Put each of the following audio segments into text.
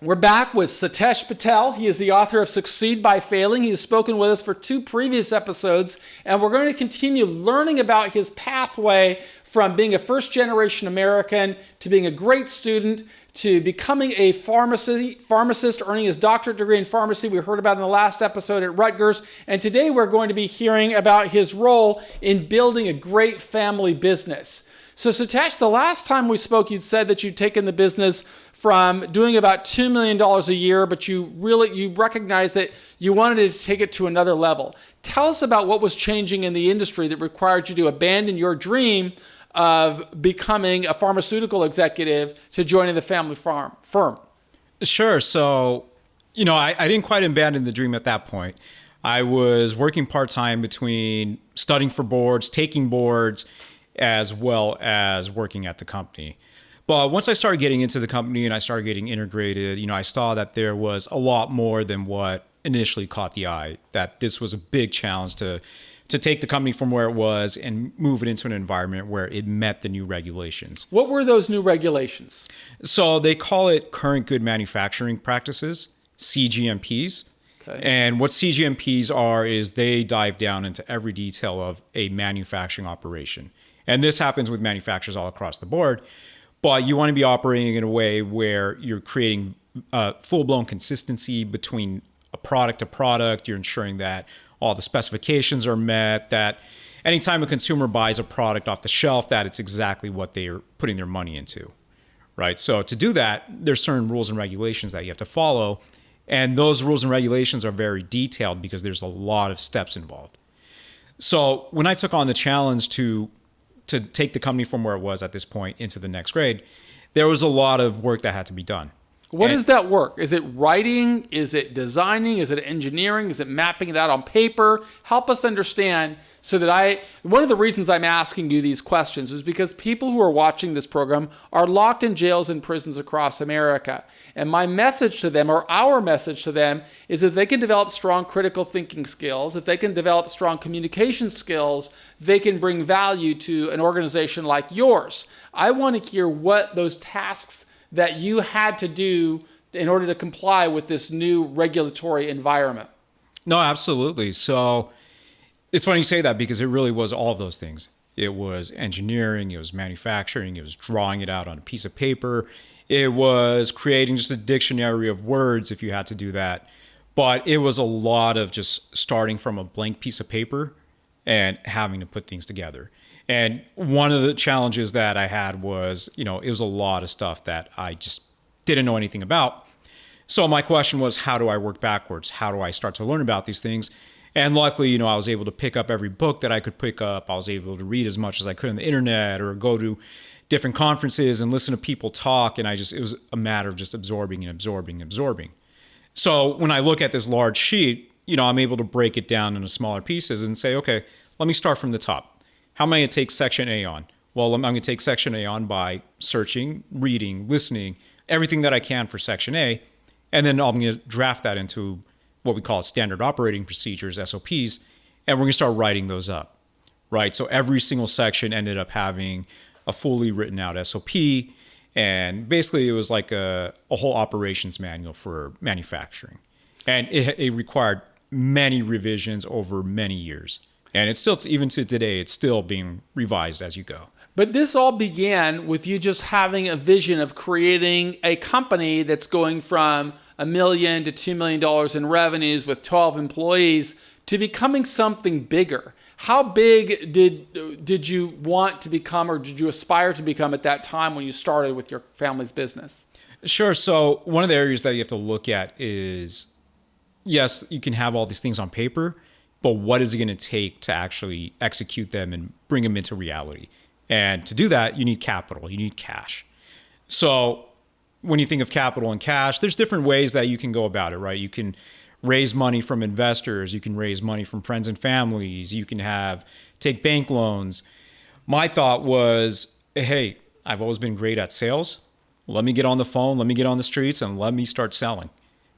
We're back with Sitesh Patel. He is the author of Succeed by Failing. He has spoken with us for 2 previous episodes, and we're going to continue learning about his pathway from being a first-generation American to being a great student to becoming a pharmacist, earning his doctorate degree in pharmacy we heard about in the last episode at Rutgers. And today we're going to be hearing about his role in building a great family business. So Sitesh, the last time we spoke, you'd said that you'd taken the business from doing about $2 million a year, but you recognized that you wanted to take it to another level. Tell us about what was changing in the industry that required you to abandon your dream of becoming a pharmaceutical executive to joining the family firm. Sure. So, I didn't quite abandon the dream at that point. I was working part-time between studying for boards, taking boards, as well as working at the company. But once I started getting into the company and I started getting integrated, I saw that there was a lot more than what initially caught the eye, that this was a big challenge to take the company from where it was and move it into an environment where it met the new regulations. What were those new regulations? So they call it Current Good Manufacturing Practices, CGMPs. Okay. And what CGMPs are is they dive down into every detail of a manufacturing operation. And this happens with manufacturers all across the board. But you want to be operating in a way where you're creating full-blown consistency between a product to product. You're ensuring that all the specifications are met, that anytime a consumer buys a product off the shelf, that it's exactly what they're putting their money into, right? So to do that, there's certain rules and regulations that you have to follow. And those rules and regulations are very detailed because there's a lot of steps involved. So when I took on the challenge to take the company from where it was at this point into the next grade, there was a lot of work that had to be done. What is that work? Is it writing? Is it designing? Is it engineering? Is it mapping it out on paper? Help us understand so that one of the reasons I'm asking you these questions is because people who are watching this program are locked in jails and prisons across America. And my message to them, or our message to them, is that they can develop strong critical thinking skills, if they can develop strong communication skills, they can bring value to an organization like yours. I want to hear what those tasks that you had to do in order to comply with this new regulatory environment. No, absolutely. So it's funny you say that because it really was all of those things. It was engineering, it was manufacturing, it was drawing it out on a piece of paper. It was creating just a dictionary of words if you had to do that. But it was a lot of just starting from a blank piece of paper and having to put things together. And one of the challenges that I had was, it was a lot of stuff that I just didn't know anything about. So my question was, how do I work backwards? How do I start to learn about these things? And luckily, I was able to pick up every book that I could pick up. I was able to read as much as I could on the internet or go to different conferences and listen to people talk. And it was a matter of just absorbing and absorbing and absorbing. So when I look at this large sheet, I'm able to break it down into smaller pieces and say, okay, let me start from the top. How am I going to take section A on? Well, I'm going to take section A on by searching, reading, listening, everything that I can for section A. And then I'm going to draft that into what we call standard operating procedures, SOPs, and we're going to start writing those up, right? So every single section ended up having a fully written out SOP. And basically it was like a whole operations manual for manufacturing. And it required many revisions over many years. And it's still, even to today, it's still being revised as you go. But this all began with you just having a vision of creating a company that's going from $1 million to $2 million in revenues with 12 employees to becoming something bigger. How big did you want to become, or did you aspire to become at that time when you started with your family's business? Sure. So one of the areas that you have to look at is, yes, you can have all these things on paper, but what is it going to take to actually execute them and bring them into reality? And to do that, you need capital, you need cash. So when you think of capital and cash, there's different ways that you can go about it, right? You can raise money from investors, you can raise money from friends and families, you can take bank loans. My thought was, hey, I've always been great at sales. Let me get on the phone, let me get on the streets, and let me start selling.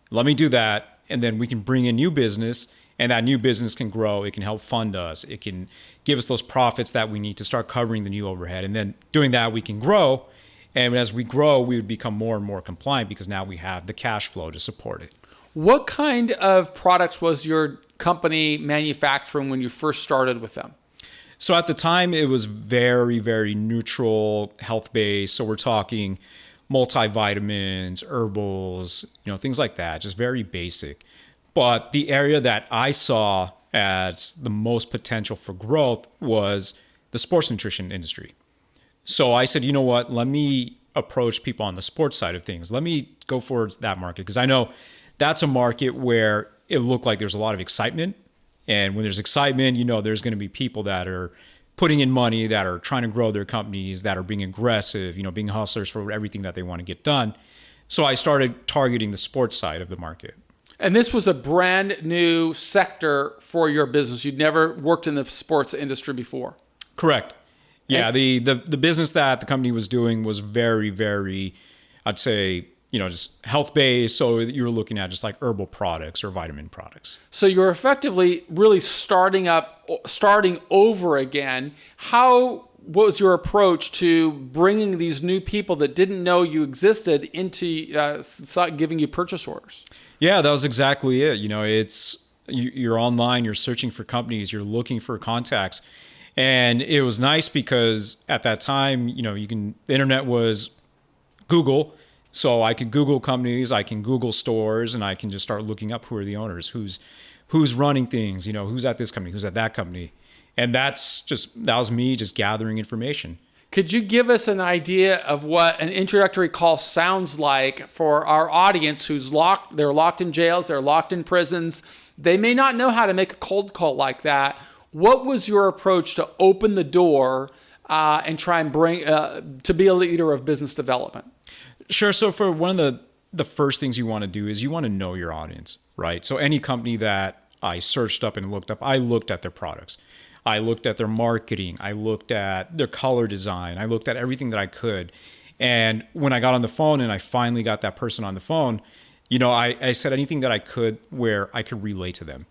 Let me do that, and then we can bring in new business. And that new business can grow. It can help fund us. It can give us those profits that we need to start covering the new overhead. And then doing that, we can grow. And as we grow, we would become more and more compliant because now we have the cash flow to support it. What kind of products was your company manufacturing when you first started with them? So at the time, it was very, very neutral, health-based. So we're talking multivitamins, herbals, things like that, just very basic. But the area that I saw as the most potential for growth was the sports nutrition industry. So I said, you know what, let me approach people on the sports side of things. Let me go towards that market because I know that's a market where it looked like there's a lot of excitement. And when there's excitement, there's going to be people that are putting in money, that are trying to grow their companies, that are being aggressive, being hustlers for everything that they want to get done. So I started targeting the sports side of the market. And this was a brand new sector for your business. You'd never worked in the sports industry before. Correct. Yeah, the business that the company was doing was very, very, I'd say, just health-based. So you're looking at just like herbal products or vitamin products. So you're effectively really starting over again. What was your approach to bringing these new people that didn't know you existed into giving you purchase orders? Yeah, that was exactly it. You're online, you're searching for companies, you're looking for contacts. And it was nice because at that time, the internet was Google. So I can Google companies, I can Google stores, and I can just start looking up who are the owners, who's running things, who's at this company, who's at that company. And that was me just gathering information. Could you give us an idea of what an introductory call sounds like for our audience who's locked? They're locked in jails, they're locked in prisons. They may not know how to make a cold call like that. What was your approach to open the door and try and bring to be a leader of business development? Sure. So for one of the first things you want to do is you want to know your audience, right? So any company that I searched up and looked up, I looked at their products. I looked at their marketing. I looked at their color design. I looked at everything that I could. And when I got on the phone and I finally got that person on the phone, I said anything that I could where I could relate to them.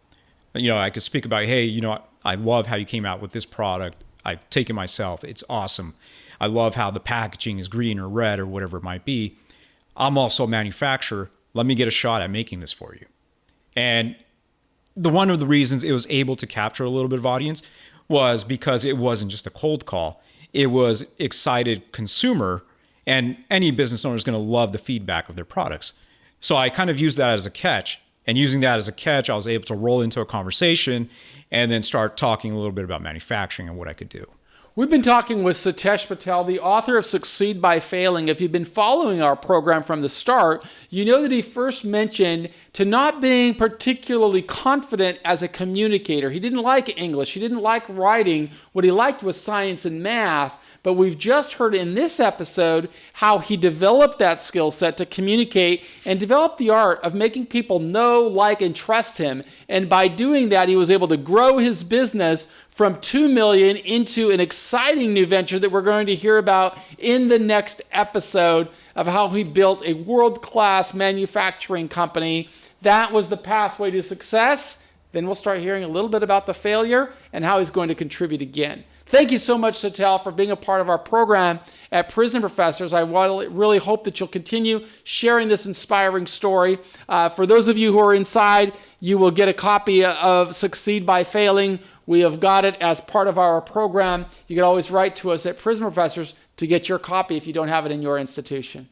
I could speak about, hey, I love how you came out with this product. I take it myself. It's awesome. I love how the packaging is green or red or whatever it might be. I'm also a manufacturer. Let me get a shot at making this for you. And one of the reasons it was able to capture a little bit of audience was because it wasn't just a cold call. It was excited consumer, and any business owner is going to love the feedback of their products. So I kind of used that as a catch. And using that as a catch, I was able to roll into a conversation and then start talking a little bit about manufacturing and what I could do. We've been talking with Sitesh Patel, the author of Succeed by Failing. If you've been following our program from the start, you know that he first mentioned to not being particularly confident as a communicator. He didn't like English. He didn't like writing. What he liked was science and math. But we've just heard in this episode how he developed that skill set to communicate and develop the art of making people know, like, and trust him. And by doing that, he was able to grow his business from $2 million into an exciting new venture that we're going to hear about in the next episode of how he built a world-class manufacturing company. That was the pathway to success. Then we'll start hearing a little bit about the failure and how he's going to contribute again. Thank you so much, Patel, for being a part of our program at Prison Professors. I really hope that you'll continue sharing this inspiring story. For those of you who are inside, you will get a copy of Succeed by Failing. We have got it as part of our program. You can always write to us at Prison Professors to get your copy if you don't have it in your institution.